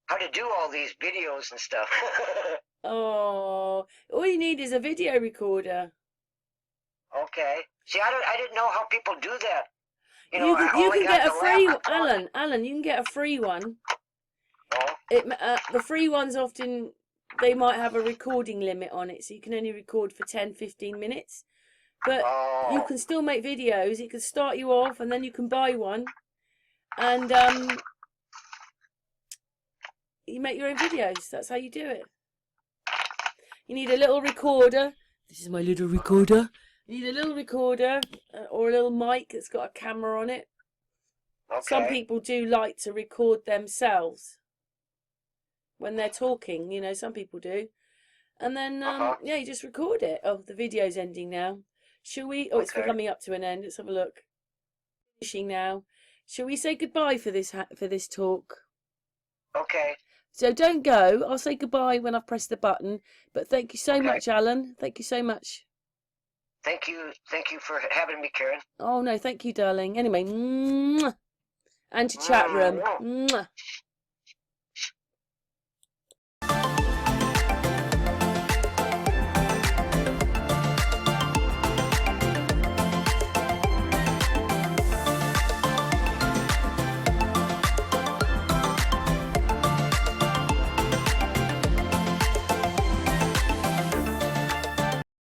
how to do all these videos and stuff. Oh, all you need is a video recorder. Okay. See, I didn't know how people do that. You know, you can get a free Alan. You can get a free one. Oh. The free ones often they might have a recording limit on it, so you can only record for 10-15 minutes. But you can still make videos. It can start you off, and then you can buy one, and you make your own videos. That's how you do it. You need a little recorder. This is my little recorder. You need a little recorder or a little mic that's got a camera on it. Okay. Some people do like to record themselves when they're talking, you know, some people do. And then, yeah, you just record it. Oh, the video's ending now. Shall we? Oh, it's coming up to an end. Let's have a look. Finishing now. Shall we say goodbye for this talk? Okay. So don't go. I'll say goodbye when I've pressed the button. But thank you so much, Alan. Thank you so much. Thank you for having me, Karen. Oh, no, thank you, darling. Anyway, mwah. And to chat room. Mwah.